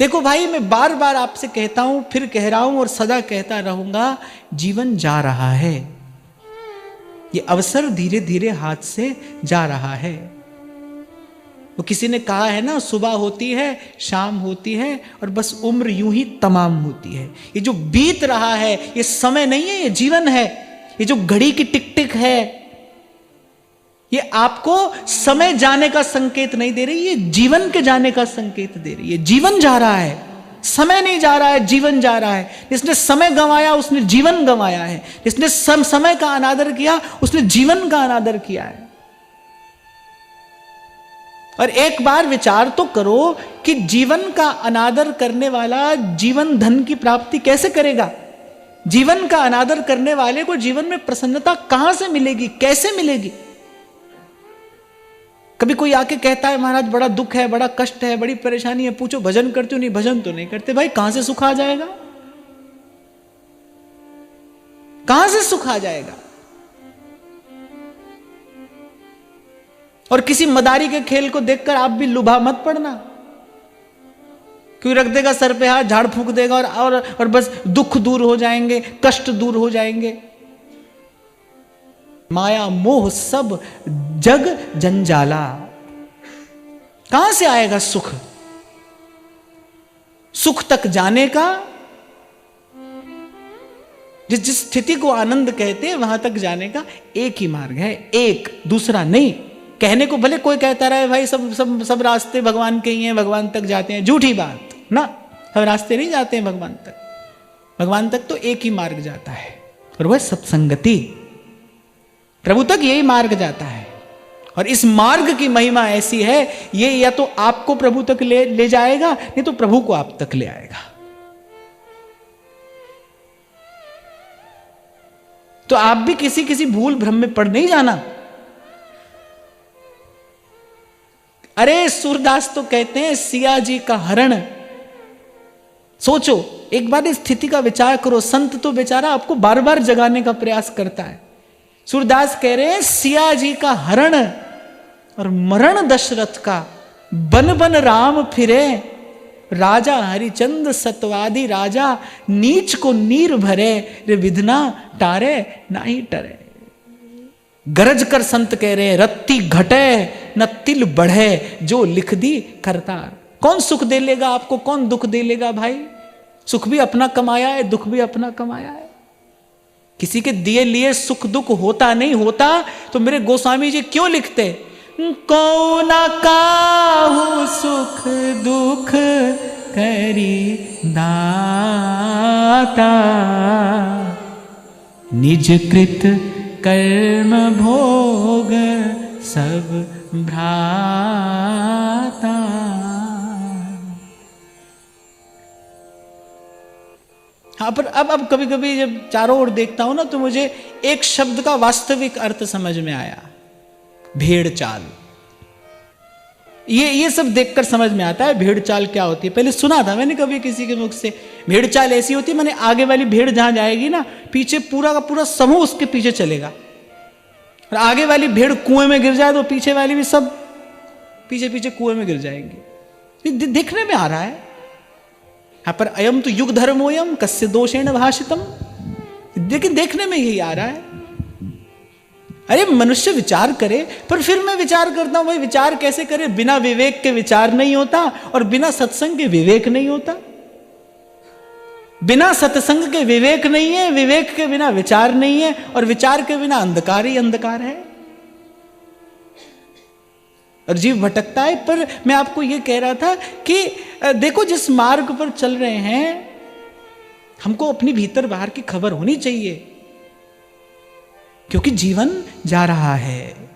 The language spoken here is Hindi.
देखो भाई, मैं बार बार आपसे कहता हूं, फिर कह रहा हूं और सदा कहता रहूंगा, जीवन जा रहा है, ये अवसर धीरे धीरे हाथ से जा रहा है। तो किसी ने कहा है ना, सुबह होती है, शाम होती है, और बस उम्र यूं ही तमाम होती है। ये जो बीत रहा है, ये समय नहीं है, ये जीवन है। ये जो घड़ी की टिक टिक है, ये आपको समय जाने का संकेत नहीं दे रही, ये जीवन के जाने का संकेत दे रही है। जीवन जा रहा है, समय नहीं जा रहा है, जीवन जा रहा है। जिसने समय गंवाया उसने जीवन गंवाया है। जिसने समय का अनादर किया उसने जीवन का अनादर किया है। और एक बार विचार तो करो कि जीवन का अनादर करने वाला जीवन धन की प्राप्ति कैसे करेगा? जीवन का अनादर करने वाले को जीवन में प्रसन्नता कहां से मिलेगी, कैसे मिलेगी? कभी कोई आके कहता है महाराज बड़ा दुख है, बड़ा कष्ट है, बड़ी परेशानी है, पूछो भजन करते हो? नहीं, भजन तो नहीं करते। भाई कहां से सुख आ जाएगा? कहां से सुख आ जाएगा? और किसी मदारी के खेल को देखकर आप भी लुभा मत पड़ना। क्यों रख देगा सर पे हाथ, झाड़ फूंक देगा और बस दुख दूर हो जाएंगे, कष्ट दूर हो जाएंगे। माया मोह सब जग जंजाला। कहां से आएगा सुख? सुख तक जाने का, जिस स्थिति को आनंद कहते हैं वहां तक जाने का एक ही मार्ग है, एक, दूसरा नहीं। कहने को भले कोई कहता रहे भाई सब रास्ते भगवान के ही हैं, भगवान तक जाते हैं, झूठी बात ना। सब रास्ते नहीं जाते हैं भगवान तक। भगवान तक तो एक ही मार्ग जाता है, और वह सत्संगति। प्रभु तक यही मार्ग जाता है। और इस मार्ग की महिमा ऐसी है, ये या तो आपको प्रभु तक ले जाएगा, नहीं तो प्रभु को आप तक ले आएगा। तो आप भी किसी भूल भ्रम में पड़ नहीं जाना। अरे सूरदास तो कहते हैं सिया जी का हरण। सोचो, एक बार इस स्थिति का विचार करो। संत तो बेचारा आपको बार बार जगाने का प्रयास करता है। सूरदास कह रहे हैं सिया जी का हरण और मरण दशरथ का, बन बन राम फिरे राजा हरिचंद सतवादी राजा, नीच को नीर भरे रे विधना टारे नाही टरे। गरज कर संत कह रहे हैं रत्ती घटे न तिल बढ़े, जो लिख दी करतार। कौन सुख दे लेगा आपको, कौन दुख दे लेगा भाई? सुख भी अपना कमाया है, दुख भी अपना कमाया है। किसी के दिए लिए सुख दुख होता नहीं होता तो मेरे गोस्वामी जी क्यों लिखते, कौना काहू सुख दुख करी दाता, निज कृत कर्म भोग सब भ्राता। हाँ, पर अब कभी कभी जब चारों ओर देखता हूं ना तो मुझे एक शब्द का वास्तविक अर्थ समझ में आया, भेड़ चाल। ये सब देखकर समझ में आता है भेड़ चाल क्या होती है। पहले सुना था मैंने कभी किसी के मुख से, भेड़ चाल ऐसी होती है, माने आगे वाली भेड़ जहां जाएगी ना, पीछे पूरा का पूरा समूह उसके पीछे चलेगा। और आगे वाली भेड़ कुएं में गिर जाए तो पीछे वाली भी सब पीछे पीछे कुएं में गिर जाएंगे। देखने में आ रहा है यहां पर, अयम तो युग धर्मोयम कस्य दोषेण भाषितम, लेकिन देखने में यही आ रहा है। अरे मनुष्य विचार करे, पर फिर मैं विचार करता हूं भाई विचार कैसे करे? बिना विवेक के विचार नहीं होता और बिना सत्संग के विवेक नहीं होता। बिना सत्संग के विवेक नहीं है, विवेक के बिना विचार नहीं है, और विचार के बिना अंधकार ही अंधकार है और जीव भटकता है। पर मैं आपको यह कह रहा था कि देखो जिस मार्ग पर चल रहे हैं, हमको अपनी भीतर बाहर की खबर होनी चाहिए, क्योंकि जीवन जा रहा है।